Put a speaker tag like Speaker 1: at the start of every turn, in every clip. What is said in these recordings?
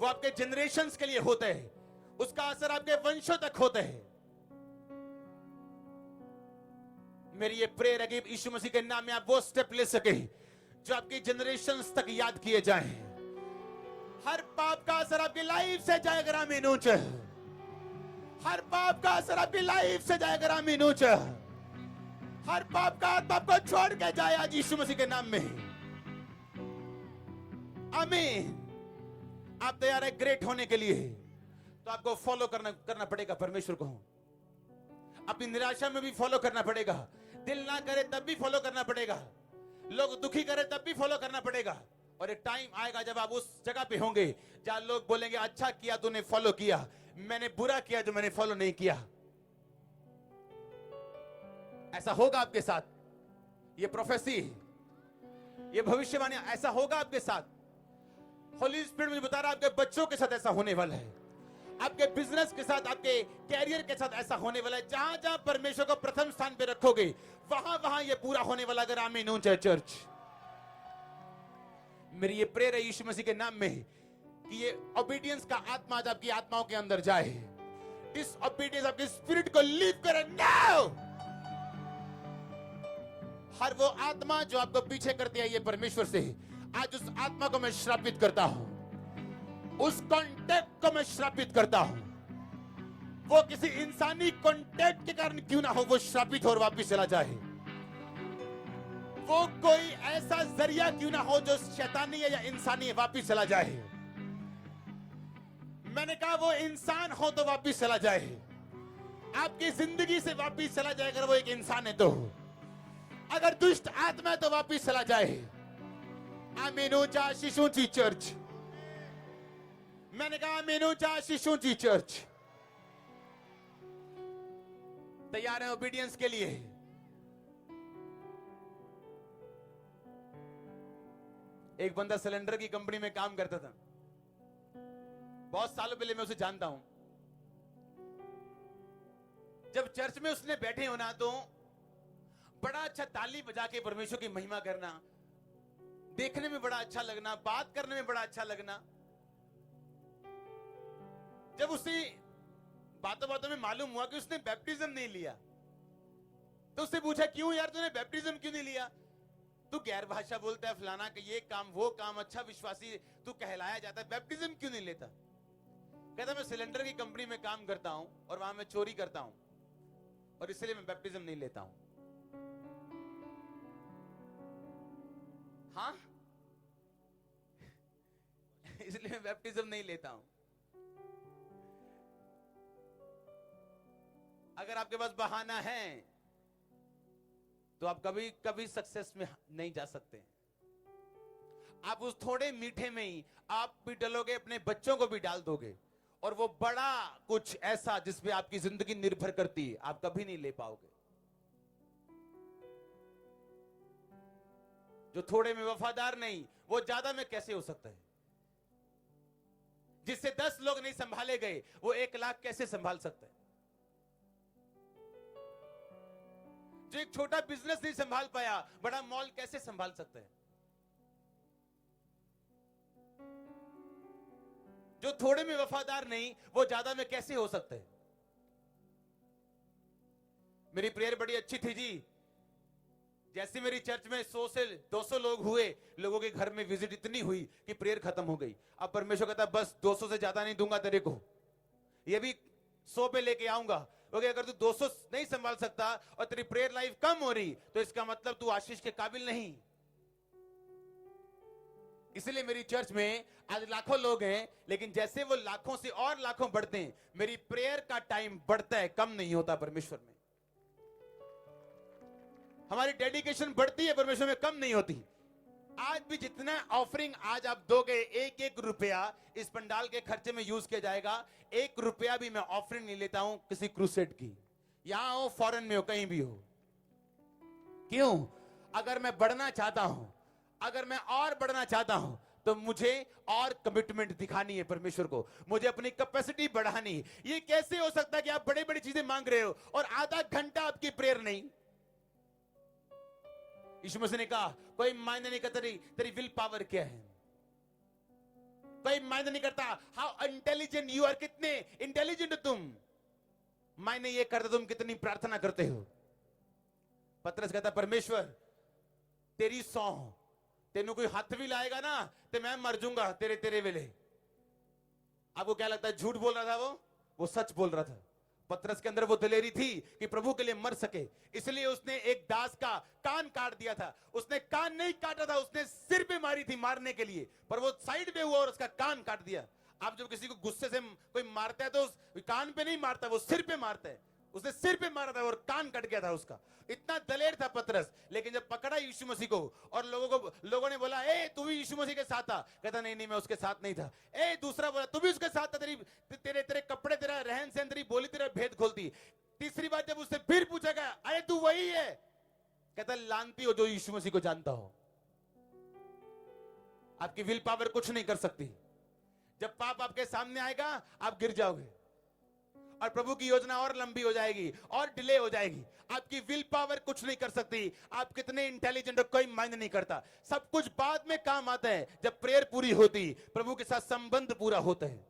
Speaker 1: वो आपके जनरेशंस के लिए होता है, उसका असर आपके वंशों तक होता है। मेरी ये प्रेयर है कि यीशु मसीह के नाम में आप वो स्टेप ले सके जो आपकी जनरेशंस तक याद किए जाएं। हर पाप का असर आपकी लाइफ से जाएगा, आमीन ऊंचा। हर पाप का असर आपकी लाइफ से जाएगा, आमीन ऊंचा। हर पाप का आत्मा आपको छोड़ के जाए आज यीशु मसीह के नाम में, आमीन। आप तैयार है ग्रेट होने के लिए? तो आपको फॉलो करना पड़ेगा परमेश्वर को। अपनी निराशा में भी फॉलो करना पड़ेगा, दिल ना करे तब भी फॉलो करना पड़ेगा, लोग दुखी करे तब भी फॉलो करना पड़ेगा। और एक टाइम आएगा जब आप उस जगह पे होंगे जहां लोग बोलेंगे अच्छा किया तूने फॉलो किया, मैंने बुरा किया जो मैंने फॉलो नहीं किया। ऐसा होगा आपके साथ, ये प्रोफेसी, ये भविष्यवाणी ऐसा होगा आपके साथ। होली स्पिरिट मुझे बता रहा है आपके बच्चों के साथ ऐसा होने वाला है, आपके बिजनेस के साथ, आपके कैरियर के साथ ऐसा होने वाला है। जहां जहां परमेश्वर को प्रथम स्थान पे रखोगे वहां वहां ये पूरा होने वाला। अगर आमीन ऊंचा चर्च। मेरी ये प्रेयर है यीशु मसीह के नाम में कि ये ओबीडियंस का आत्मा आज आपकी आत्माओं के अंदर जाए, डिसओबीडियंस आपके स्पिरिट को लीव करे नाउ। हर वो आत्मा जो आपको पीछे करती है ये परमेश्वर से, आज उस आत्मा को मैं श्रापित करता हूं, उस कॉन्टैक्ट को मैं श्रापित करता हूं। वो किसी इंसानी कॉन्टैक्ट के कारण क्यों ना हो, वो श्रापित हो और वापिस चला जाए। वो कोई ऐसा जरिया क्यों ना हो जो शैतानी है या इंसानी है, वापिस चला जाए। मैंने कहा वो इंसान हो तो वापिस चला जाए, आपकी जिंदगी से वापिस चला जाए। अगर वो एक इंसान है तो, अगर दुष्ट आत्मा है तो वापिस चला जाए। आमीन ऊंचा शिशु की चर्च। मैंने कहा आमीन ऊंचा शिशु की चर्च। तैयार है ओबीडियंस के लिए? एक बंदा सिलेंडर की कंपनी में काम करता था, बहुत सालों पहले, मैं उसे जानता हूं। जब चर्च में उसने बैठे होना तो बड़ा अच्छा ताली बजा के परमेश्वर की महिमा करना, देखने में बड़ा अच्छा लगना, बात करने में बड़ा अच्छा लगना। जब उसे बातों बातों में मालूम हुआ कि उसने बैप्टिज्म नहीं लिया, तो उससे पूछा क्यों यार तूने बैप्टिज्म क्यों नहीं लिया? तू गैर भाषा बोलता है, फलाना का ये काम वो काम, अच्छा विश्वासी तू कहलाया जाता है, बैप्टिज्म क्यों नहीं लेता? कहता मैं सिलेंडर की कंपनी में काम करता हूं और वहां मैं चोरी करता हूं और इसलिए मैं बैप्टिज्म नहीं लेता हूं। हाँ इसलिए मैं बैप्टिज्म नहीं लेता हूं। अगर आपके पास बहाना है तो आप कभी कभी सक्सेस में नहीं जा सकते। आप उस थोड़े मीठे में ही आप भी डलोगे, अपने बच्चों को भी डाल दोगे, और वो बड़ा कुछ ऐसा जिसपे आपकी जिंदगी निर्भर करती है, आप कभी नहीं ले पाओगे। जो थोड़े में वफादार नहीं, वो ज्यादा में कैसे हो सकता है? जिससे 10 लोग नहीं संभाले गए, वो 1 लाख कैसे संभाल सकता है? जो एक छोटा बिजनेस नहीं संभाल पाया, बड़ा मॉल कैसे संभाल सकता है? जो थोड़े में वफादार नहीं, वो ज्यादा में कैसे हो सकता है? मेरी प्रेयर बड़ी अच्छी थी जी। जैसे मेरी चर्च में 100 से 200 लोग हुए, लोगों के घर में विजिट इतनी हुई कि प्रेयर खत्म हो गई। अब परमेश्वर कहता बस 200 से ज्यादा नहीं दूंगा तेरे को, ये भी 100 पे लेके आऊंगा। क्योंकि अगर तू 200 नहीं संभाल सकता और तेरी प्रेयर लाइफ कम हो रही, तो इसका मतलब तू आशीष के काबिल नहीं। इसलिए मेरी चर्च में आज लाखों लोग हैं, लेकिन जैसे वो लाखों से और लाखों बढ़ते हैं, मेरी प्रेयर का टाइम बढ़ता है, कम नहीं होता परमेश्वर में। हमारी डेडिकेशन बढ़ती है, परमेश्वर में कम नहीं होती। आज भी जितना ऑफरिंग आज आप दोगे, 1-1 रुपया इस पंडाल के खर्चे में यूज किया जाएगा। 1 रुपया भी मैं ऑफरिंग नहीं लेता हूं किसी क्रूसेड की, यहां हो फॉरेन में हो कहीं भी हो। क्यों? अगर मैं बढ़ना चाहता हूं, अगर मैं और बढ़ना चाहता हूं, तो मुझे और कमिटमेंट दिखानी है परमेश्वर को, मुझे अपनी कैपेसिटी बढ़ानी। ये कैसे हो सकता है कि आप बड़ी बड़ी चीजें मांग रहे हो और आधा घंटा आपकी प्रेयर नहीं? यीशु मसीह ने कहा कोई मायने नहीं करता तेरी विल पावर क्या है। कोई मायने नहीं करता हाउ इंटेलिजेंट यू आर, कितने इंटेलिजेंट हो तुम, मायने ये करता तुम कितनी प्रार्थना करते हो। पतरस कहता परमेश्वर तेरी सौ तेनू कोई हाथ भी लाएगा ना तो मैं मर जाऊंगा तेरे तेरे वेले। आपको क्या लगता है झूठ बोल रहा था वो सच बोल रहा था। पतरस के अंदर वो दिलेरी थी कि प्रभु के लिए मर सके, इसलिए उसने एक दास का कान काट दिया था। उसने कान नहीं काटा था, उसने सिर पे मारी थी मारने के लिए, पर वो साइड में हुआ और उसका कान काट दिया। आप जब किसी को गुस्से से कोई मारता है तो कान पे नहीं मारता, वो सिर पे मारता है। उसने सिर पे मारा था और कान कट गया था उसका। इतना दलेर था पतरस। लेकिन जब पकड़ा यीशु मसीह को और लोगों ने बोला ए तू भी यीशु मसीह के साथ था, कहता नहीं नहीं मैं उसके साथ नहीं था। ए दूसरा बोला तू भी उसके साथ था, तेरे तेरे कपड़े, तेरा रहन सहन, तेरी बोली, तेरा भेद खोलती। तीसरी बार जब उससे फिर पूछा गया अरे तू वही है, कहता लानती हो जो यीशु मसीह को जानता हो। आपकी विल पावर कुछ नहीं कर सकती। जब पाप आपके सामने आएगा आप गिर जाओगे और प्रभु की योजना और लंबी हो जाएगी और डिले हो जाएगी। आपकी विल पावर कुछ नहीं कर सकती। आप कितने इंटेलिजेंट हो कोई मायने नहीं करता। सब कुछ बाद में काम आता है जब प्रेयर पूरी होती, प्रभु के साथ संबंध पूरा होता है।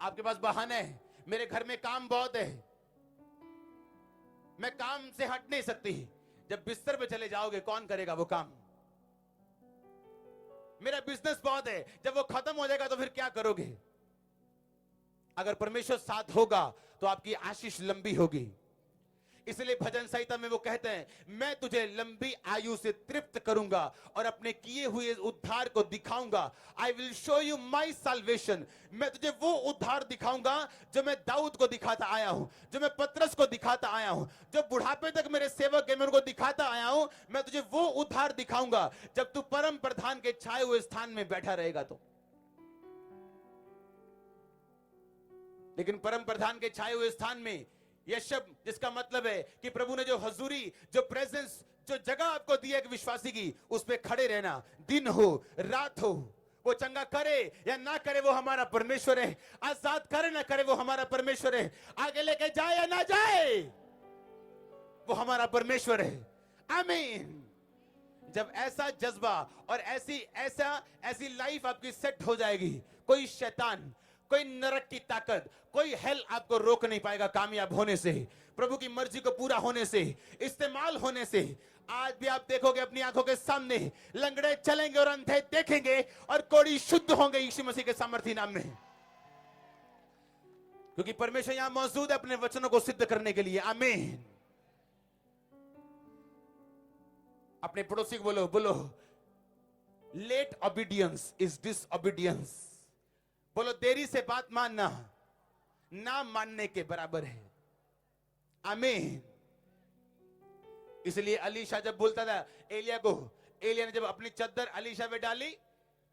Speaker 1: आपके पास बहाने है, मेरे घर में काम बहुत है, मैं काम से हट नहीं सकती। जब बिस्तर पे चले जाओगे कौन करेगा वो काम? मेरा बिजनेस बहुत है, जब वो खत्म हो जाएगा तो फिर क्या करोगे? अगर परमेश्वर साथ होगा तो आपकी आशीष लंबी होगी। इसलिए भजन संहिता में वो कहते हैं मैं तुझे लंबी आयु से तृप्त करूंगा और अपने किए हुए उद्धार को दिखाऊंगा। I will show you my salvation. मैं तुझे वो उद्धार दिखाऊंगा जो मैं दाऊद को दिखाता आया हूं, जो मैं पतरस को दिखाता आया हूं, जो बुढ़ापे तक मेरे सेवक है मैं उनको दिखाता आया हूं। मैं तुझे वो उद्धार दिखाऊंगा जब तू परम प्रधान के छाए हुए स्थान में बैठा रहेगा तो। लेकिन परम प्रधान के छाए हुए स्थान में यह शब्द जिसका मतलब है कि प्रभु ने जो हजूरी, जो प्रेजेंस, जो जगह आपको दी है एक विश्वासी की, उस पे खड़े रहना। दिन हो रात हो, वो चंगा करे या ना करे वो हमारा परमेश्वर है। आजाद करे ना करे वो हमारा परमेश्वर है। आगे लेके जाए या ना जाए वो हमारा परमेश्वर है। आमीन। जब ऐसा जज्बा और ऐसी लाइफ आपकी सेट हो जाएगी, कोई शैतान, कोई नरक की ताकत, कोई हेल आपको रोक नहीं पाएगा कामयाब होने से, प्रभु की मर्जी को पूरा होने से, इस्तेमाल होने से। आज भी आप देखोगे अपनी आंखों के सामने लंगड़े चलेंगे और अंधे देखेंगे और कोढ़ी शुद्ध होंगे यीशु मसीह के सामर्थी नाम में, क्योंकि परमेश्वर यहां मौजूद है अपने वचनों को सिद्ध करने के लिए। आमीन। अपने पड़ोसी को बोलो, बोलो लेट ओबीडियंस इज डिसओबीडियंस। बोलो देरी से बात मानना ना मानने के बराबर है। आमीन। इसलिए अलीशा जब बोलता था एलिया को, एलिया ने जब अपनी चद्दर अलीशा पे डाली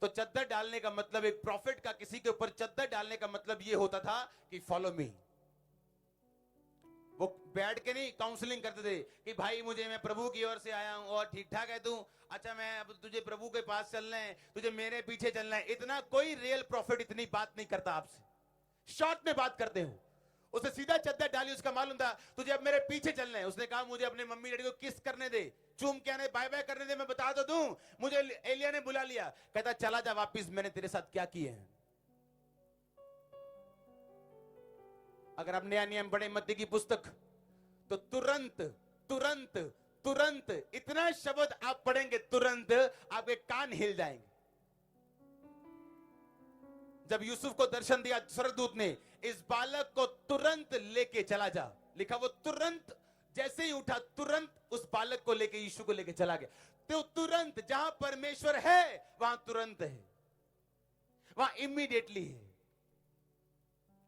Speaker 1: तो चद्दर डालने का मतलब, एक प्रॉफिट का किसी के ऊपर चद्दर डालने का मतलब यह होता था कि फॉलो मी। वो बैठ के नहीं काउंसलिंग करते थे कि भाई मुझे, मैं प्रभु की ओर से आया हूं और ठीक ठाक है तू, अच्छा मैं अब तुझे प्रभु के पास चलना है, तुझे मेरे पीछे चलना है। इतना कोई रियल प्रॉफिट इतनी बात नहीं करता आपसे, शॉर्ट में बात करते हो। उसने सीधा चद्दर डाली, उसका मालूम था तुझे अब मेरे पीछे चलना है। उसने कहा मुझे अपने मम्मी डैडी को किस करने दे, चूम के आने, बाय बाय करने दे, मैं बता तो दूं। मुझे एलिया ने बुला लिया, कहता चला जा वापिस, मैंने तेरे साथ क्या किया है। अगर आप नया नियम बड़े मत्ती की पुस्तक तो तुरंत तुरंत तुरंत इतना शब्द आप पढ़ेंगे, तुरंत आपके कान हिल जाएंगे। जब यूसुफ को दर्शन दिया स्वर्गदूत ने, इस बालक को तुरंत लेके चला जा, लिखा वो तुरंत जैसे ही उठा तुरंत उस बालक को लेके यीशु को लेके चला गया। तो तुरंत जहां परमेश्वर है वहां तुरंत है, वहां इमीडिएटली है।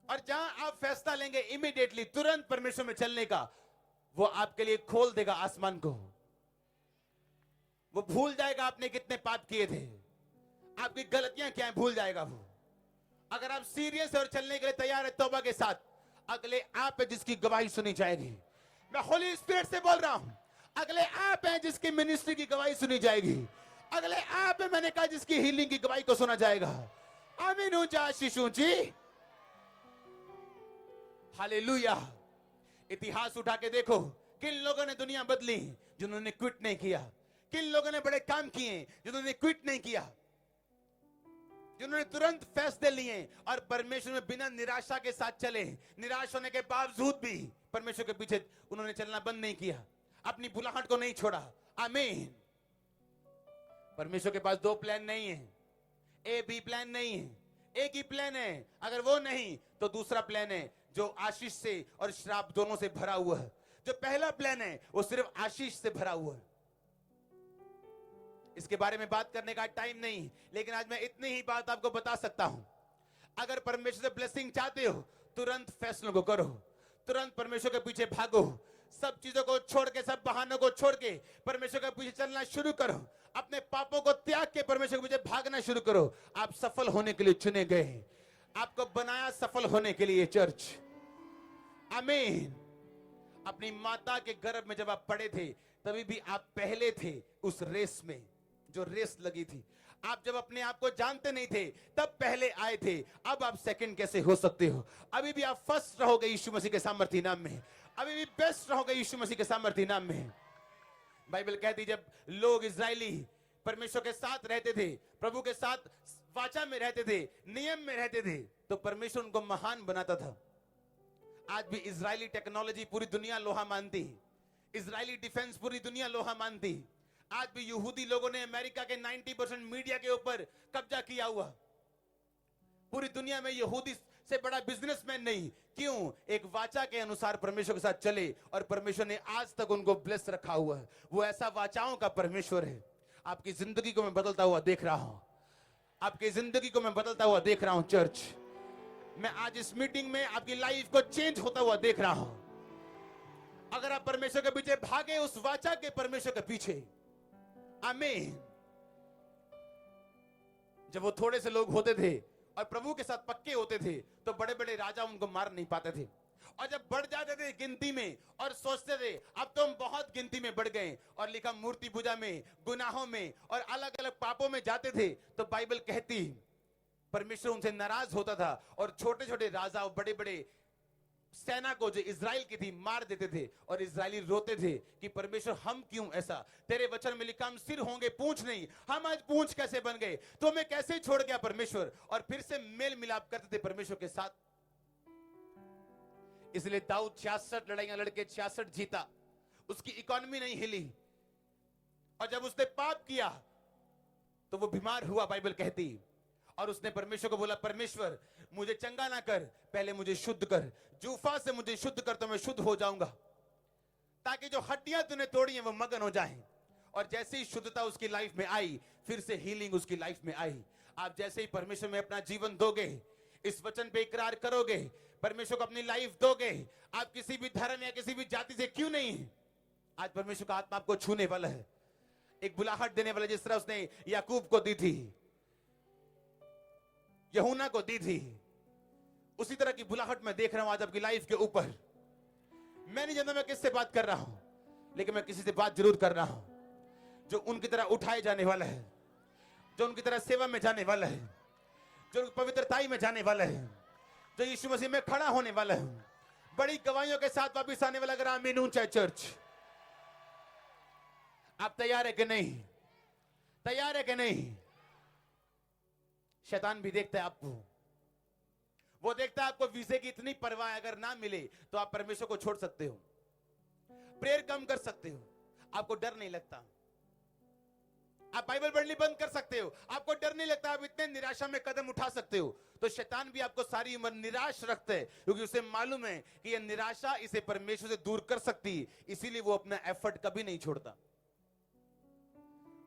Speaker 1: और जहां आप फैसला लेंगे इमीडिएटली तुरंत परमेश्वर में चलने का, वो आपके लिए खोल देगा आसमान को। वो भूल जाएगा आपने कितने पाप किए थे, आपकी गलतियां क्या है भूल जाएगा वो। अगर आप सीरियस और चलने के लिए तैयार है तौबा के साथ, अगले आप है जिसकी गवाही सुनी जाएगी। मैं होली स्पिरिट से बोल रहा हूं, अगले आप है जिसकी मिनिस्ट्री की गवाही सुनी जाएगी। अगले आप है, मैंने कहा, जिसकी हीलिंग की गवाही को सुना जाएगा। आमीन ऊंचा आशीष ऊंची। हालेलुया। इतिहास उठा के देखो, किन लोगों ने दुनिया बदली जिन्होंने क्विट नहीं किया, किन लोगों ने बड़े काम किए जिन्होंने क्विट नहीं किया। जिन्होंने तुरंत फैसले लिए और परमेश्वर में बिना निराशा के साथ चले, निराश होने के बावजूद भी परमेश्वर के पीछे उन्होंने चलना बंद नहीं किया, अपनी बुलाहट को नहीं छोड़ा। आमीन। परमेश्वर के पास दो प्लान नहीं है, ए बी प्लान नहीं है, एक ही प्लान है। अगर वो नहीं तो दूसरा प्लान है जो आशीष से और श्राप दोनों से भरा हुआ है। जो पहला प्लान है वो सिर्फ आशीष से भरा हुआ है। इसके बारे में बात करने का टाइम नहीं, लेकिन आज मैं इतनी ही बात आपको बता सकता हूं। अगर परमेश्वर से ब्लेसिंग चाहते हो, तुरंत फैसलों को करो, तुरंत परमेश्वर के पीछे भागो। सब चीजों को छोड़ के, सब बहानों को छोड़ के परमेश्वर के पीछे चलना शुरू करो। अपने पापों को त्याग के परमेश्वर के पीछे भागना शुरू करो। आप सफल होने के लिए चुने गए, आपको बनाया सफल होने के लिए चर्च। आमीन। अपनी माता के गर्भ में जब आप पड़े थे, तभी भी आप पहले थे उस रेस में, जो रेस लगी थी। आप जब अपने आप को जानते नहीं थे, तब पहले आए थे। अब आप सेकंड कैसे हो सकते हो? अभी भी आप फर्स्ट रहोगे यीशु मसीह के सामर्थी नाम में। अभी भी बेस्ट रहोगे यीशु मसीह के सामर्थी नाम में। बाइबल कहती जब लोग इजरायली परमेश्वर के साथ रहते थे, प्रभु के साथ वाचा में रहते थे, नियम में रहते थे, तो परमेश्वर उनको महान बनाता था। आज भी इजरायली टेक्नोलॉजी पूरी दुनिया लोहा मानती, इजरायली डिफेंस पूरी दुनिया लोहा मानती। आज भी यहूदी लोगों ने अमेरिका के 90% मीडिया के ऊपर कब्जा किया हुआ। पूरी दुनिया में यहूदी से बड़ा बिजनेसमैन नहीं। क्यों? एक वाचा के अनुसार परमेश्वर के साथ चले और परमेश्वर ने आज तक उनको ब्लेस रखा हुआ है। वो ऐसा वाचाओं का परमेश्वर है। आपकी जिंदगी को मैं बदलता हुआ देख रहा हूं, आपकी जिंदगी को मैं बदलता हुआ देख रहा हूं चर्च। मैं आज इस मीटिंग में आपकी लाइफ को चेंज होता हुआ देख रहा हूं। अगर आप परमेश्वर के पीछे भागे, उस वाचा के परमेश्वर के पीछे। आमीन। जब वो थोड़े से लोग होते थे और प्रभु के साथ पक्के होते थे, तो बड़े बड़े राजा उनको मार नहीं पाते थे। और जब बढ़ जाते थे गिनती में और सोचते थे अब तो हम बहुत गिनती में बढ़ गए, और लिखा मूर्ति पूजा में, गुनाहों में और अलग अलग पापों में जाते थे, तो बाइबल कहती परमेश्वर उनसे नाराज होता था और छोटे छोटे राजा और बड़े बड़े सेना को जो इजराइल की थी मार देते थे। और इजरायली रोते थे कि परमेश्वर हम क्यों ऐसा? तेरे वचन में लिखा हम सिर होंगे पूंछ नहीं, हम आज पूंछ कैसे बन गए? तो हमें कैसे छोड़ गया परमेश्वर? और फिर से मेल मिलाप करते थे परमेश्वर के साथ। इसलिए दाऊद 66 लड़ाइयां लड़के 66 जीता, उसकी इकोनॉमी नहीं हिली। और जब उसने पाप किया तो वो बीमार हुआ, बाइबल कहती, और उसने परमेश्वर को बोला परमेश्वर मुझे चंगा ना कर, पहले मुझे शुद्ध कर, जूफा से मुझे शुद्ध कर तो मैं शुद्ध हो जाऊंगा, ताकि जो हड्डियां तूने तोड़ी हैं वो मगन हो जाएं। और जैसे ही शुद्धता उसकी लाइफ में आई, फिर से हीलिंग उसकी लाइफ में आई। आप जैसे ही परमेश्वर में अपना जीवन दोगे, इस वचन पे इकरार करोगे, परमेश्वर को अपनी लाइफ दोगे, आप किसी भी धर्म या किसी भी जाति से क्यों नहीं, आज परमेश्वर का आत्मा आपको छूने वाला है, एक बुलाहट देने वाला। जिस तरह उसने याकूब को दी थी, यूहन्ना को दी थी, उसी तरह की बुलाहट मैं देख रहा हूं आज आपकी लाइफ के ऊपर। मैं नहीं जानता मैं किससे बात कर रहा हूं, लेकिन मैं किसी से बात जरूर कर रहा हूं जो उनकी तरह उठाए जाने वाला है, जो उनकी तरह सेवा में जाने वाला है, जो पवित्रताई में जाने वाला है, जो यीशु मसीह में खड़ा होने वाला है, बड़ी गवाहियों के साथ वापस आने वाला। अगर आमीन ऊंचा चर्च, आप तैयार है कि नहीं? तैयार है कि नहीं? शैतान भी देखता है आपको, वो देखता है आपको वीजे की इतनी परवाह, अगर ना मिले तो आप परमेश्वर को छोड़ सकते हो, प्रेयर कम कर सकते हो, आपको डर नहीं लगता, आप बाइबल पढ़नी बंद कर सकते हो, आपको डर नहीं लगता, आप इतने निराशा में कदम उठा सकते हो। तो शैतान भी आपको सारी उम्र निराश रखता है, क्योंकि उसे मालूम है कि यह निराशा इसे परमेश्वर से दूर कर सकती है, इसीलिए वो अपना एफर्ट कभी नहीं छोड़ता।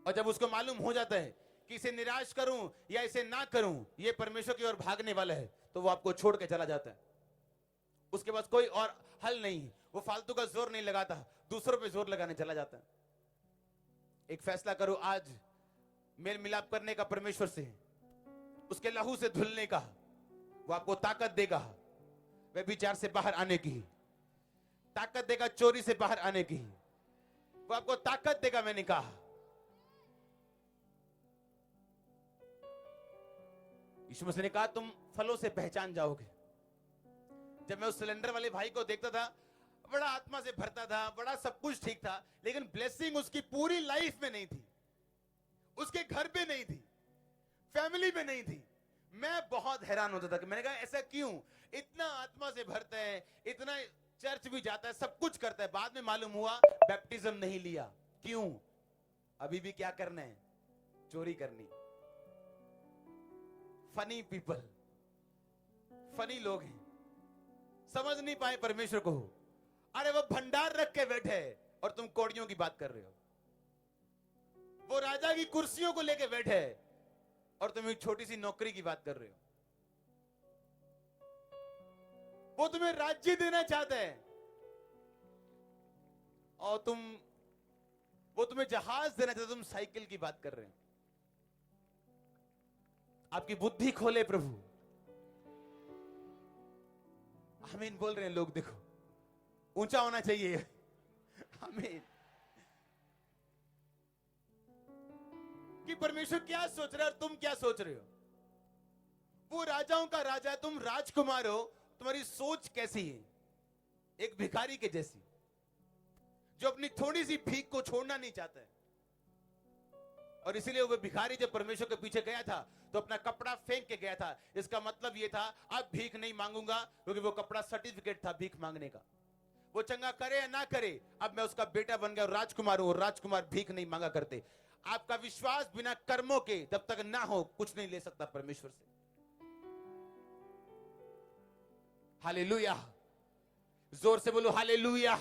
Speaker 1: और जब उसको मालूम हो जाता है कि इसे निराश करूं या इसे ना करूं, ये परमेश्वर की ओर भागने वाला है, तो वो आपको छोड़ के चला जाता है। उसके पास कोई और हल नहीं, वो फालतू का जोर नहीं लगाता, दूसरों पे जोर लगाने चला जाता है। एक फैसला करो आज, मेल मिलाप करने का परमेश्वर से, उसके लहू से धुलने का। वो आपको ताकत देगा व्यभिचार से बाहर आने की, ताकत देगा चोरी से बाहर आने की, वो आपको ताकत देगा। मैंने कहा यीशु मसीह ने कहा तुम फलों से पहचान जाओगे। जब मैं उस सिलेंडर वाले भाई को देखता था, बड़ा आत्मा से भरता था, बड़ा सब कुछ ठीक था, लेकिन ब्लेसिंग उसकी पूरी लाइफ में नहीं थी, उसके घर पे नहीं थी, फैमिली में नहीं थी। बहुत हैरान होता था कि मैंने कहा ऐसा क्यों, इतना आत्मा से भरते हैं, इतना चर्च भी जाता है, सब कुछ करता है, बाद में मालूम हुआ बैप्टिज्म नहीं लिया। क्यों? अभी भी क्या करना है? चोरी करनी। फनी पीपल, फनी लोग हैं, समझ नहीं पाए परमेश्वर को। अरे वो भंडार रख के बैठे और तुम कौड़ियों की बात कर रहे हो। वो राजा की कुर्सियों को लेके बैठे और तुम एक छोटी सी नौकरी की बात कर रहे हो। वो तुम्हें राज्य देना चाहते हैं और वो तुम्हें जहाज देना चाहते, तुम साइकिल की बात कर रहे हो। आपकी बुद्धि खोले प्रभु। आमीन बोल रहे हैं लोग, देखो ऊंचा होना चाहिए। आमीन। कि परमेश्वर क्या सोच रहा है और तुम क्या सोच रहे हो। वो राजाओं का राजा है, तुम राजकुमार हो। तुम्हारी सोच कैसी है? एक भिखारी के जैसी, जो अपनी थोड़ी सी भीख को छोड़ना नहीं चाहता है। और इसीलिए वो भिखारी जब परमेश्वर के पीछे गया था तो अपना कपड़ा फेंक के गया था। इसका मतलब ये था, अब भीख नहीं मांगूंगा, क्योंकि वो कपड़ा सर्टिफिकेट था भीख मांगने का। वो चंगा करे या ना करे, अब मैं उसका बेटा बन गया, राजकुमार हूं। राजकुमार भीख नहीं मांगा करते। आपका विश्वास बिना कर्मों के जब तक ना हो, कुछ नहीं ले सकता परमेश्वर से। हालेलुया। जोर से बोलो हालेलुया।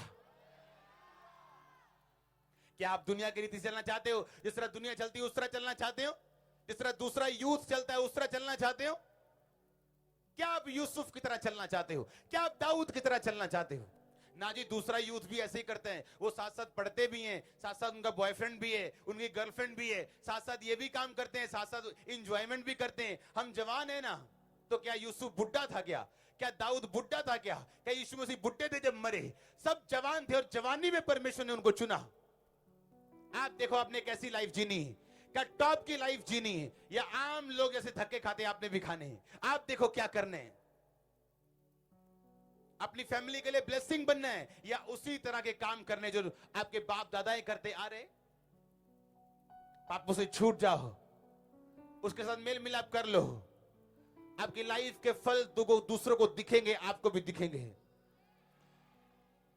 Speaker 1: क्या आप दुनिया की रीति से चलना चाहते हो? जिस तरह दुनिया चलती है उस तरह चलना चाहते हो? जिस तरह दूसरा यूथ चलता है उस तरह चलना चाहते हो? क्या आप यूसुफ की तरह चलना चाहते हो? क्या आप दाऊद की तरह चलना चाहते हो? ना जी, दूसरा यूथ भी ऐसे ही करते हैं। वो साथ साथ पढ़ते भी हैं, साथ साथ उनका बॉयफ्रेंड भी है, उनकी गर्लफ्रेंड भी है, साथ साथ ये भी काम करते हैं, साथ साथ इंजॉयमेंट भी करते हैं। हम जवान है ना, तो क्या यूसुफ बुढ़ा था क्या? क्या दाऊद बुढ़ा था क्या? क्या यीशु मसीह बुढ़े थे जब मरे? सब जवान थे और जवानी में परमेश्वर ने उनको चुना। आप देखो आपने कैसी लाइफ जीनी है। क्या टॉप की लाइफ जीनी है या आम लोग जैसे धक्के खाते आपने भी खाने हैं? आप देखो क्या करने हैं। अपनी फैमिली के लिए ब्लेसिंग बनना है या उसी तरह के काम करने जो आपके बाप दादाएं करते आ रहे? पापों से छूट जाओ, उसके साथ मेल मिलाप कर लो। आपकी लाइफ के फल दूसरों को दिखेंगे, आपको भी दिखेंगे।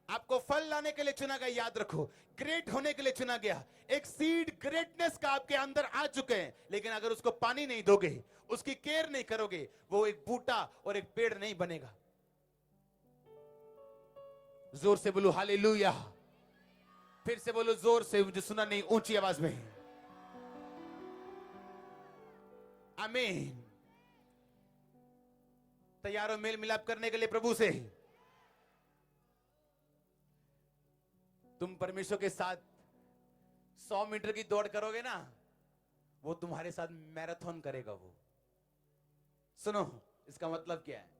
Speaker 1: आपको फल लाने के लिए चुना गया, याद रखो। ग्रेट होने के लिए चुना गया। एक सीड ग्रेटनेस का आपके अंदर आ चुके हैं, लेकिन अगर उसको पानी नहीं दोगे, उसकी केयर नहीं करोगे, वो एक बूटा और एक पेड़ नहीं बनेगा। जोर से बोलो हालेलुया। फिर से बोलो जोर से, मुझे सुना नहीं, ऊंची आवाज में। आमीन। तैयार हो मेल मिलाप करने के लिए प्रभु से? तुम परमेश्वर के साथ 100 मीटर की दौड़ करोगे ना, वो तुम्हारे साथ मैराथन करेगा। वो सुनो, इसका मतलब क्या है?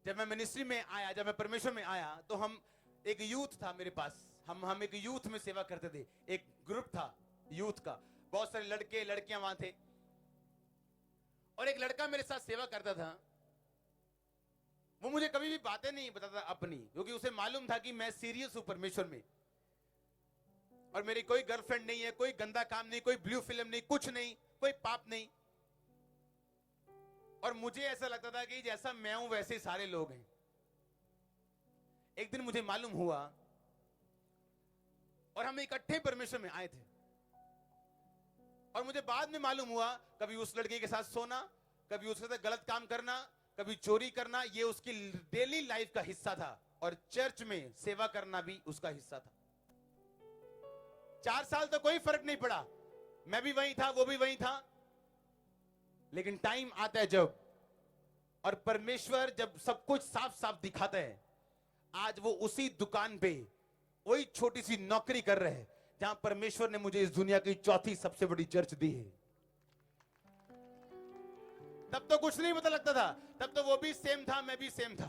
Speaker 1: जब मैं मिनिस्ट्री में आया, जब मैं परमेश्वर में आया, तो हम एक यूथ था मेरे पास। हम एक यूथ में सेवा करते थे। एक ग्रुप था यूथ का, बहुत सारे लड़के लड़कियां वहां थे। और एक लड़का मेरे साथ सेवा करता था। वो मुझे कभी भी बातें नहीं बताता अपनी, क्योंकि उसे मालूम था कि मैं सीरियस हूं परमेश्वर में। और मेरी कोई गर्लफ्रेंड नहीं है, कोई गंदा काम नहीं, कोई ब्लू फिल्म नहीं, कुछ नहीं, कोई पाप नहीं। और मुझे ऐसा लगता था कि जैसा मैं हूं वैसे ही सारे लोग हैं। एक दिन मुझे मालूम हुआ, और हम इकट्ठे परमेश्वर में आए थे, और मुझे बाद में मालूम हुआ, कभी उस लड़के के साथ सोना, कभी उसके साथ गलत काम करना, कभी चोरी करना, ये उसकी डेली लाइफ का हिस्सा था। और चर्च में सेवा करना भी उसका हिस्सा था। 4 साल तो कोई फर्क नहीं पड़ा, मैं भी वही था, वो भी वही था। लेकिन टाइम आता है जब, और परमेश्वर जब सब कुछ साफ साफ दिखाता है। आज वो उसी दुकान पे वही छोटी सी नौकरी कर रहे हैं जहां परमेश्वर ने मुझे इस दुनिया की चौथी सबसे बड़ी चर्च दी है। तब तो कुछ नहीं पता लगता था, तब तो वो भी सेम था, मैं भी सेम था।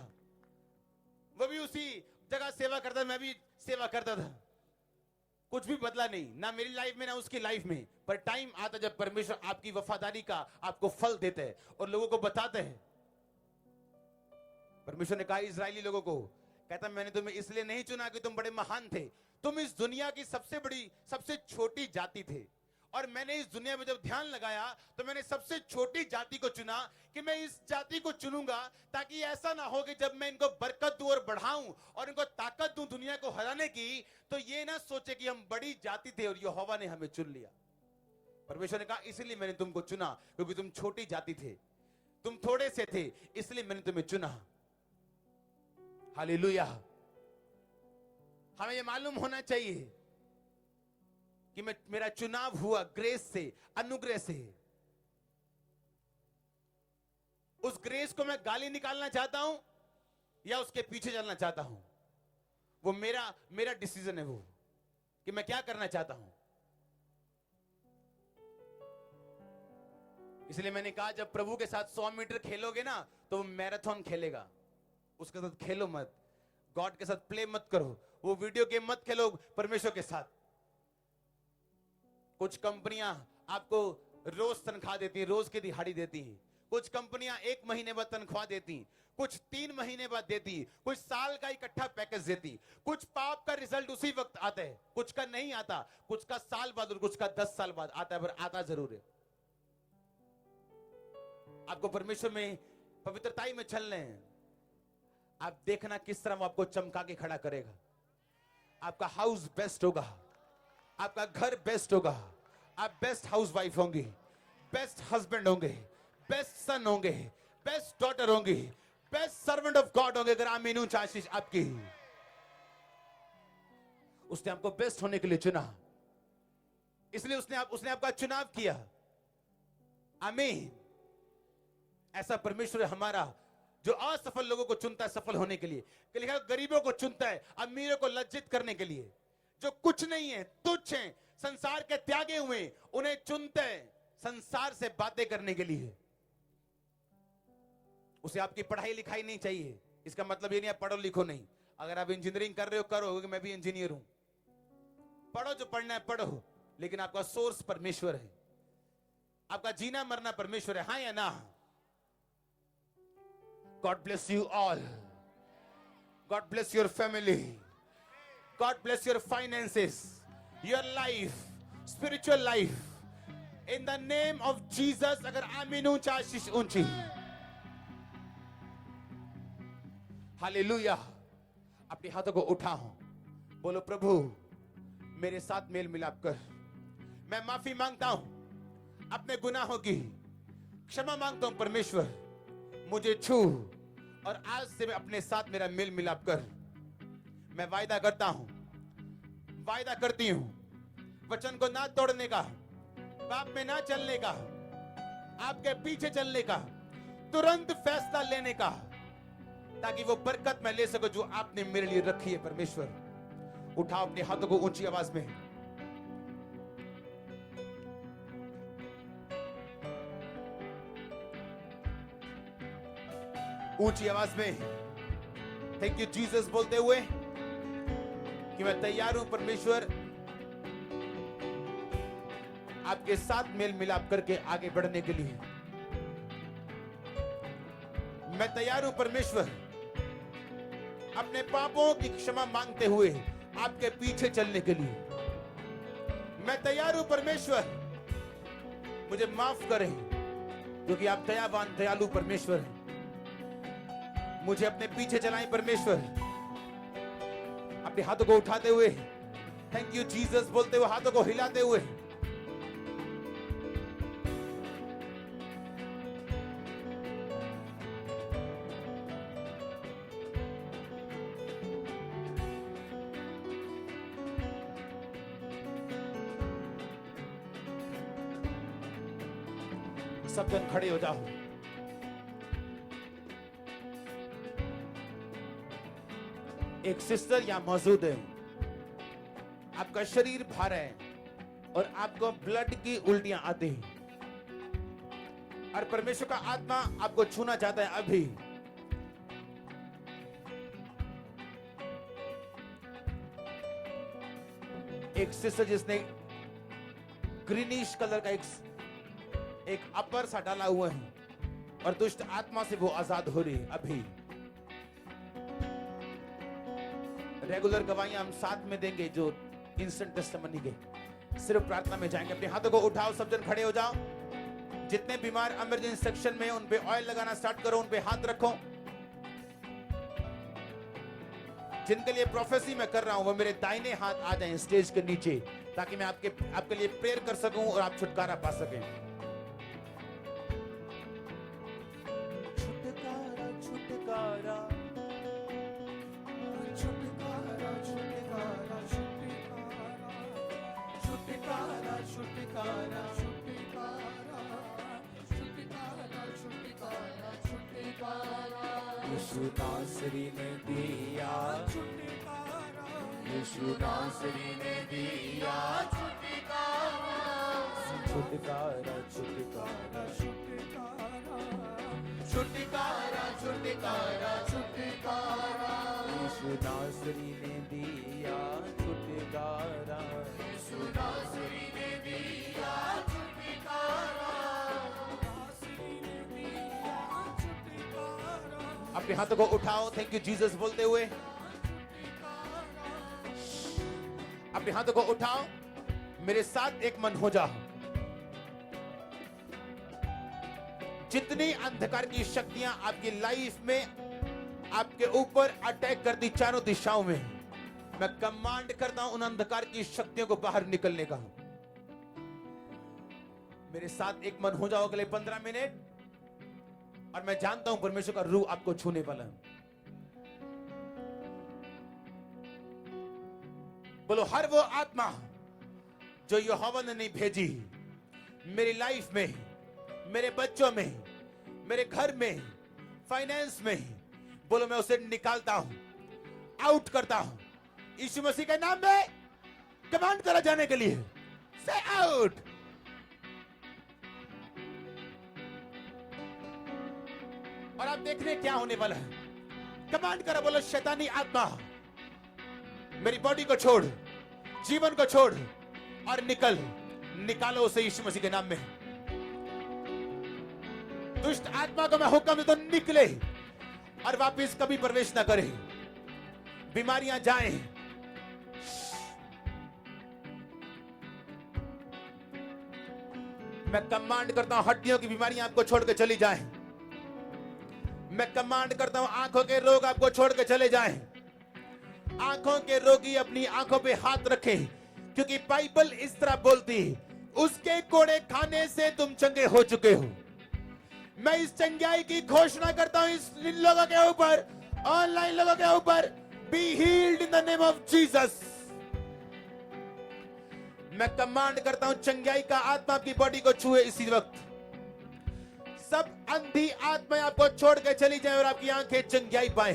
Speaker 1: वो भी उसी जगह सेवा करता, मैं भी सेवा करता था। कुछ भी बदला नहीं, ना मेरी लाइफ में ना उसकी लाइफ में। पर टाइम आता जब परमेश्वर आपकी वफादारी का आपको फल देते हैं और लोगों को बताते हैं। परमेश्वर ने कहा इजरायली लोगों को, कहता मैंने तुम्हें इसलिए नहीं चुना कि तुम बड़े महान थे, तुम इस दुनिया की सबसे बड़ी सबसे छोटी जाति थे। और मैंने इस दुनिया में जब ध्यान लगाया तो मैंने सबसे छोटी जाति को चुना कि मैं इस जाति को चुनूंगा ताकि ऐसा ना हो कि जब मैं इनको बरकत दूं और बढ़ाऊं और इनको ताकत दूं दुनिया को हराने की, तो ये ना सोचे कि हम बड़ी जाति थे और यहोवा ने हमें चुन लिया। परमेश्वर ने कहा इसलिए मैंने तुमको चुना, क्योंकि तुम छोटी जाति थे, तुम थोड़े से थे, इसलिए मैंने तुम्हें चुना। हालेलुया। हमें ये मालूम होना चाहिए कि मेरा चुनाव हुआ ग्रेस से, अनुग्रह से। उस ग्रेस को मैं गाली निकालना चाहता हूं या उसके पीछे चलना चाहता हूं, वो मेरा डिसीजन है, वो कि मैं क्या करना चाहता हूं। इसलिए मैंने कहा जब प्रभु के साथ 100 मीटर खेलोगे ना तो वो मैराथन खेलेगा, उसके साथ खेलो मत। गॉड के साथ प्ले मत करो, वो वीडियो गेम मत खेलो परमेश्वर के साथ। कुछ कंपनियां आपको रोज तनख्वाह देती हैं, रोज की दिहाड़ी देती हैं। कुछ कंपनियां 1 महीने बाद तनख्वाह देती, कुछ 3 महीने बाद देती, कुछ साल का इकट्ठा पैकेज देती। कुछ पाप का रिजल्ट उसी वक्त आता है, कुछ का नहीं आता, कुछ का साल बाद और कुछ का 10 साल बाद आता है, पर आता जरूर है। आपको परमेश्वर में पवित्रताई में चलने हैं। आप देखना किस तरह वो आपको चमका के खड़ा करेगा। आपका हाउस बेस्ट होगा, आपका घर बेस्ट होगा, आप बेस्ट हाउस वाइफ होंगी, बेस्ट हस्बैंड होंगे, बेस्ट सन होंगे, बेस्ट डॉटर होंगी, बेस्ट सर्वेंट ऑफ गॉड होंगे। अगर आमीन ऊंची आशीष आपकी। उसने आपको बेस्ट होने के लिए चुना, इसलिए उसने आपका चुनाव किया। आमीन। ऐसा परमेश्वर है हमारा, जो असफल लोगों को चुनता है सफल होने के लिए। लिखा है गरीबों को चुनता है अमीरों को लज्जित करने के लिए। जो कुछ नहीं है, तुच्छ हैं, संसार के त्यागे हुए, उन्हें चुनते हैं संसार से बातें करने के लिए। उसे आपकी पढ़ाई लिखाई नहीं चाहिए। इसका मतलब ये नहीं आप पढ़ो लिखो नहीं। अगर आप इंजीनियरिंग कर रहे हो करो, क्योंकि मैं भी इंजीनियर हूं। पढ़ो जो पढ़ना है पढ़ो, लेकिन आपका सोर्स परमेश्वर है, आपका जीना मरना परमेश्वर है। हाँ या ना? God bless you all. God bless your family. God bless your finances, your life, spiritual life. In the name of Jesus. अगर आमीन ऊंचा आशीष ऊंची। हालेलुया। अपने हाथों को उठाओ, बोलो प्रभु मेरे साथ मेल मिलाप कर। मैं माफी मांगता हूं अपने गुनाहों की, क्षमा मांगता हूं परमेश्वर, मुझे छू और आज से मैं अपने साथ मेरा मेल मिलाप कर। मैं वायदा करता हूं, वायदा करती हूं, वचन को ना तोड़ने का, पाप में ना चलने का, आपके पीछे चलने का, तुरंत फैसला लेने का, ताकि वो बरकत मैं ले सकूं जो आपने मेरे लिए रखी है। परमेश्वर उठाओ अपने हाथों को ऊंची आवाज में। ऊंची आवाज में थैंक यू जीसस बोलते हुए कि मैं तैयार हूं परमेश्वर आपके साथ मेल मिलाप करके आगे बढ़ने के लिए। मैं तैयार हूं परमेश्वर अपने पापों की क्षमा मांगते हुए आपके पीछे चलने के लिए। मैं तैयार हूं परमेश्वर, मुझे माफ करें क्योंकि आप दयावान दयालु परमेश्वर हैं। मुझे अपने पीछे चलाएं परमेश्वर। अपने हाथों को उठाते हुए थैंक यू जीसस बोलते हुए, हाथों को हिलाते हुए सब जन खड़े हो जाओ। एक सिस्टर यहां मौजूद है, आपका शरीर भार है और आपको ब्लड की उल्टियां आती हैं और परमेश्वर का आत्मा आपको छूना चाहता है अभी। एक सिस्टर जिसने ग्रीनिश कलर का एक अपर सा डाला हुआ है और दुष्ट आत्मा से वो आजाद हो रही है अभी। रेगुलर गवाहियां हम साथ में देंगे जो इंस्टेंट टेस्टिमनी के। सिर्फ प्रार्थना में जाएंगे। अपने हाथों को उठाओ, सब जन खड़े हो जाओ। जितने बीमार इमरजेंसी सेक्शन में उन पे ऑयल लगाना स्टार्ट करो, उन पे हाथ रखो। जिनके लिए प्रोफेसी मैं कर रहा हूं वो मेरे दाहिने हाथ आ जाएं स्टेज के नीचे, ताकि मैं आपके लिए प्रेयर कर सकूं और आप छुटकारा पा सकें। छुटकारा छुटकारा छुटकारा छुटकारा छुटकारा छुटकारा छुटकारा छुटकारा छुटकारा यीशु नासरी ने दिया छुटकारा, यीशु नासरी ने दिया छुटकारा, छुटकारा छुटकारा छुटकारा छुटकारा छुटकारा छुटकारा यीशु नासरी ने दिया छुटकारा, यीशु नासरी ने दिया छुटकारा, नासरी ने दिया छुटकारा। अपने हाथों को उठाओ, थैंक यू जीसस बोलते हुए। अपने हाथों को उठाओ, मेरे साथ एक मन हो जाओ। जितनी अंधकार की शक्तियां आपकी लाइफ में आपके ऊपर अटैक करती चारों दिशाओं में, मैं कमांड करता हूं उन अंधकार की शक्तियों को बाहर निकलने का। मेरे साथ एक मन हो जाओ अगले 15 मिनट, और मैं जानता हूं परमेश्वर का रूह आपको छूने वाला है। बोलो, हर वो आत्मा जो यहोवा ने नहीं भेजी मेरी लाइफ में, मेरे बच्चों में, मेरे घर में, फाइनेंस में, बोलो मैं उसे निकालता हूं, आउट करता हूं यीशु मसीह के नाम में। कमांड करा जाने के लिए, से आउट। और आप देखने क्या होने वाला है। कमांड करा, बोलो शैतानी आत्मा मेरी बॉडी को छोड़, जीवन को छोड़ और निकालो उसे यीशु मसीह के नाम में। दुष्ट आत्मा को मैं हुक्म देता हूं, निकले और वापस कभी प्रवेश ना करे। बीमारियां जाएं, मैं कमांड करता हूं हड्डियों की बीमारियां आपको छोड़ के चली जाएं। मैं कमांड करता हूं आंखों के रोग आपको छोड़ के चले जाएं। आंखों के रोगी अपनी आंखों पे हाथ रखें, क्योंकि बाइबल इस तरह बोलती है, उसके कोड़े खाने से तुम चंगे हो चुके हो। मैं इस चंगाई की घोषणा करता हूं इन लोगों के ऊपर, ऑनलाइन लोगों के ऊपर, be healed in the name of Jesus. मैं कमांड करता हूं चंगाई का आत्मा आपकी बॉडी को छुए इसी वक्त। सब अंधी आत्माएं आपको छोड़ के चली जाए और आपकी आंखें चंगाई पाए।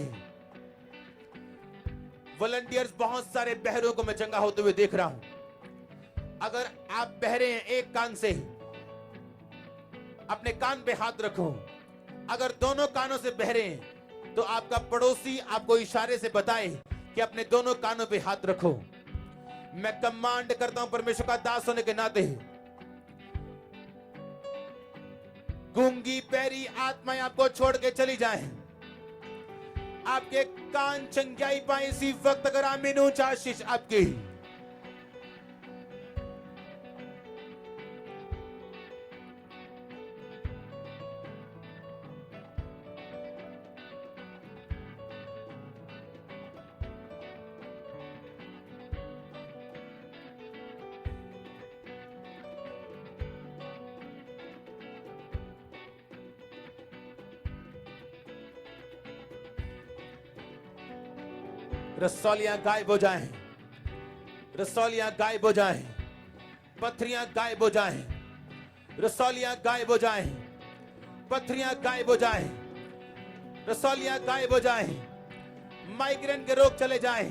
Speaker 1: वॉलंटियर्स बहुत सारे बहरों को मैं चंगा होते हुए देख रहा हूं। अगर आप बहरे हैं एक कान से, अपने कान पे हाथ रखो। अगर दोनों कानों से बहरे हैं तो आपका पड़ोसी आपको इशारे से बताए कि अपने दोनों कानों पे हाथ रखो। मैं कमांड करता हूं परमेश्वर का दास होने के नाते, गूंगी पैरी आत्माएं आपको छोड़ के चली जाएं। आपके कान चंगाई पाए इसी वक्त। अगर आमीन ऊंचा आशीष आपकी। रसौलियां गायब हो जाएं, रसौलियां गायब हो जाएं, पत्थरियां गायब हो जाएं, रसौलियां गायब हो जाएं, पत्थरियां गायब हो जाएं, रसौलियां गायब हो जाएं, माइग्रेन के रोग चले जाएं,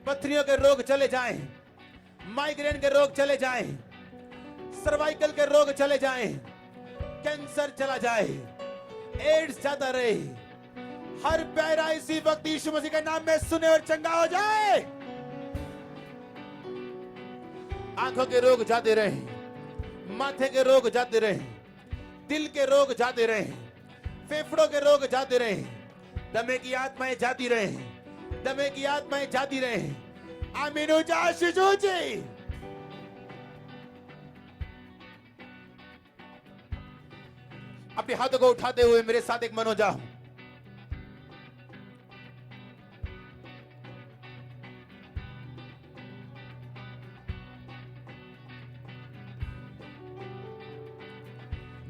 Speaker 1: पत्थरियों के रोग चले जाएं, माइग्रेन के रोग चले जाएं, सर्वाइकल के रोग चले जाएं, कैंसर चला जाए, एड्स जाता रहे। हर पैरा इसी वक्त यीशु मसीह के नाम में सुने और चंगा हो जाए। आंखों के रोग जाते रहे, माथे के रोग जाते रहे, दिल के रोग जाते रहे, फेफड़ों के रोग जाते रहे, दमे की आत्माएं जाती रहे, दमे की आत्माएं जाती रहे। आमीन ऊंचा आशीष ऊंची। अपने हाथों को उठाते हुए मेरे साथ एक मन हो जाओ।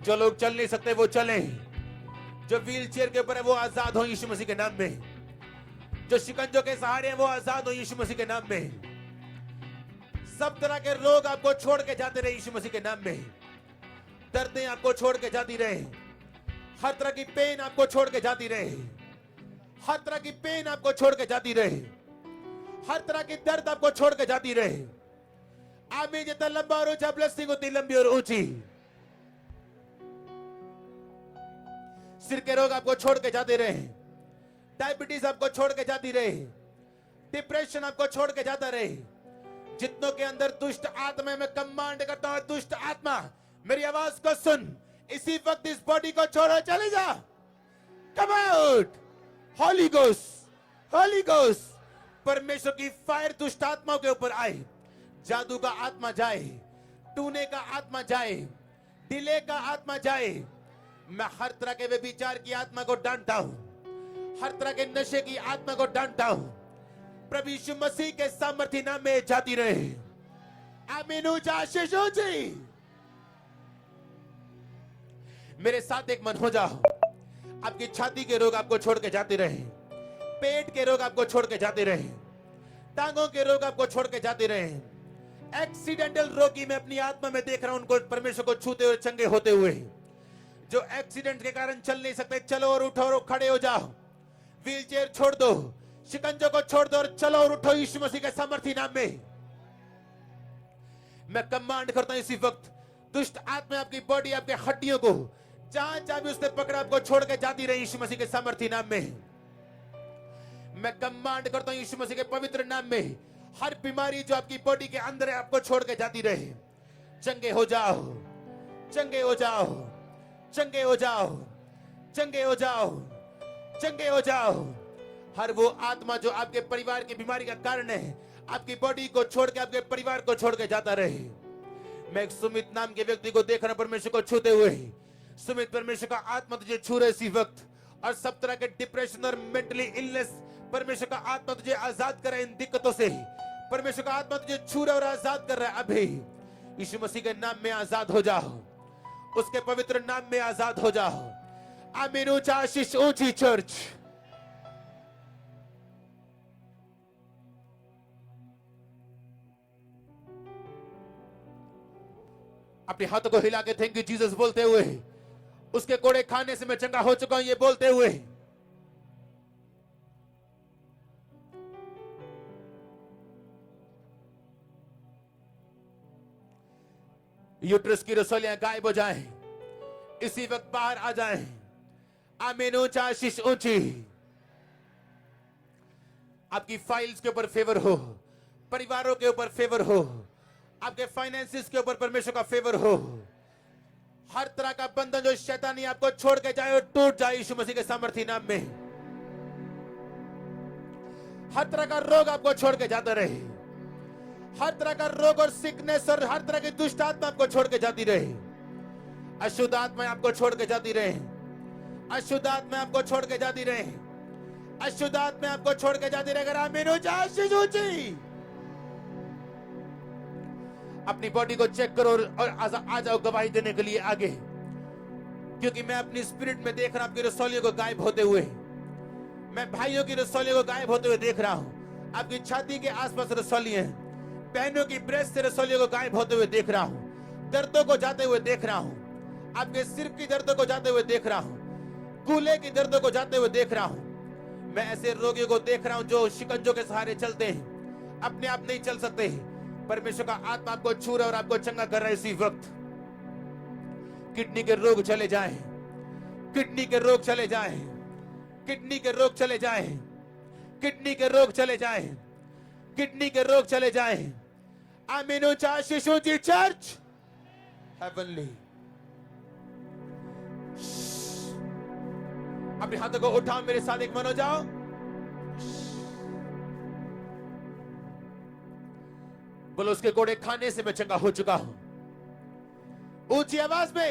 Speaker 1: जो लोग चल नहीं सकते वो चलें, जो व्हील चेयर के ऊपर है वो आजाद हो यीशु मसीह के नाम में, जो शिकंजों के सहारे हैं वो आजाद हो यीशु मसीह के नाम में। सब तरह के रोग आपको छोड़ के जाते रहे यीशु मसीह के नाम में। दर्दें आपको छोड़ के जाती रहे, हर तरह की पेन आपको छोड़ के जाती रहे, हर तरह की पेन आपको छोड़ के जाती रहे, हर तरह की दर्द आपको छोड़ के जाती रहे। आमीन। जितना लंबा और ऊंचा ब्लेसिंग उतनी लंबी और ऊंची। सिर के रोग आपको छोड़ के जाते रहे, डायबिटीज आपको छोड़ के जाती रहे, डिप्रेशन आपको छोड़ के जाता रहे। जितनों के अंदर दुष्ट आत्मा में कमांड करता हूं, दुष्ट आत्मा मेरी आवाज को सुन, इसी वक्त इस बॉडी को छोड़ो, चले जा। Come out. Holi ghost, Holi ghost. परमेश्वर की फायर दुष्ट आत्माओं के ऊपर आए। जादू का आत्मा जाए, टूने का आत्मा जाए, डिले का आत्मा जाए। मैं हर तरह के व्यभिचार की आत्मा को डांटता हूं, हर तरह के नशे की आत्मा को डांटता हूं। प्रभु यीशु मसीह के सामर्थ्य नाम में जाती रहे। आमीन। ऊंचा आशीष ऊंची। मेरे साथ एक मन हो जाओ। आपकी छाती के रोग आपको छोड़ के जाते रहे, पेट के रोग आपको छोड़ के जाते रहे, टांगों के रोग आपको छोड़ के जाते रहे। एक्सीडेंटल रोगी मैं अपनी आत्मा में देख रहा हूं उनको परमेश्वर को छूते हुए, चंगे होते हुए। जो एक्सीडेंट के कारण चल नहीं सकते, चलो और उठो और खड़े हो जाओ। व्हील चेयर छोड़ दो, शिकंजों को छोड़ दो और चलो और उठो यीशु मसीह के सामर्थ्य नाम में। मैं कमांड करता हूं इसी वक्त, दुष्ट आत्मा आपकी बॉडी, आपके हड्डियों को जहां जहां भी उसने पकड़ा आपको छोड़ के जाती रही यीशु मसीह के सामर्थ्य नाम में। मैं कमांड करता हूं यीशु मसीह के पवित्र नाम में, हर बीमारी जो आपकी बॉडी के अंदर है आपको छोड़ के जाती रहे। चंगे हो जाओ, चंगे हो जाओ, चंगे हो जाओ, चंगे हो जाओ, चंगे हो जाओ। हर वो आत्मा जो आपके परिवार की बीमारी का कारण है, आपकी बॉडी को छोड़ के, आपके परिवार को छोड़ के जाता रहे। मैं एक सुमित नाम के व्यक्ति को देख रहा हूं परमेश्वर को छूते हुए। सुमित, परमेश्वर का आत्मा तुझे छू रहे इसी वक्त, और सब तरह के डिप्रेशन और मेंटली इलनेस परमेश्वर का आत्मा तुझे आजाद कर रहा है इन दिक्कतों से। परमेश्वर का आत्मा तुझे छू रहा है और आजाद कर रहा है। अभी यीशु मसीह के नाम में आजाद हो जाओ, उसके पवित्र नाम में आजाद हो जाओ। आमीन। ऊंचा आशीष ऊंची चर्च। अपने हाथों को हिला के थैंक यू जीसस बोलते हुए, उसके कोड़े खाने से मैं चंगा हो चुका हूं ये बोलते हुए, यूट्रस की रसोलियां गायब हो जाएं, इसी वक्त बाहर आ जाएं। आमीन। ऊंचा आशीष ऊंची। आपकी फाइल्स के ऊपर फेवर हो, परिवारों के ऊपर फेवर हो, आपके फाइनेंसिस के ऊपर परमेश्वर का फेवर हो। हर तरह का बंधन जो शैतानी आपको छोड़ के जाए और टूट जाए यीशु मसीह के सामर्थ्य नाम में। हर तरह का रोग आपको छोड़ के जाता रहे, हर तरह का रोग और सिकनेस और हर तरह की दुष्ट आत्मा आपको छोड़ के जाती रहे। अशुद्ध आत्मा आपको छोड़ के जाती रहे, अशुद्ध आत्मा आपको छोड़ के जाती रहे, अशुद्ध आत्मा आपको छोड़ के जाती रहे। अगर आमीन ऊंचा आशीष ऊंची। अपनी बॉडी को चेक करो और आ जाओ गवाही देने के लिए आगे, क्योंकि मैं अपनी स्पिरिट में देख रहा हूं आपकी रसौलियों को गायब होते हुए। मैं भाइयों की रसौलियों को गायब होते हुए देख रहा हूं। आपकी छाती के आसपास रसौलियां हैं, बहनों की ब्रेस्ट से रसौलियों को गायब होते हुए देख रहा हूं। दर्दों को जाते हुए देख रहा हूं, आपके सिर की दर्दों को जाते हुए देख रहा हूं, कूल्हे की दर्दों को जाते हुए देख रहा हूं। मैं ऐसे रोगियों को देख रहा हूं जो शिकंजों के सहारे चलते हैं, अपने आप नहीं चल सकते। परमेश्वर का आत्मा आपको छू रहा है और आपको चंगा कर रहा है इसी वक्त। किडनी के रोग चले जाएं, किडनी के रोग चले जाएं, किडनी के रोग चले जाएं, किडनी के रोग चले जाएं, किडनी के रोग चले जाएं। आमीन। ऊंचा आशीष ऊंची चर्च। हेवनली। अपने हाथों को उठाओ, मेरे साथ एक मन हो जाओ। बोलो, उसके कोड़े खाने से मैं चंगा हो चुका हूं। ऊंची आवाज में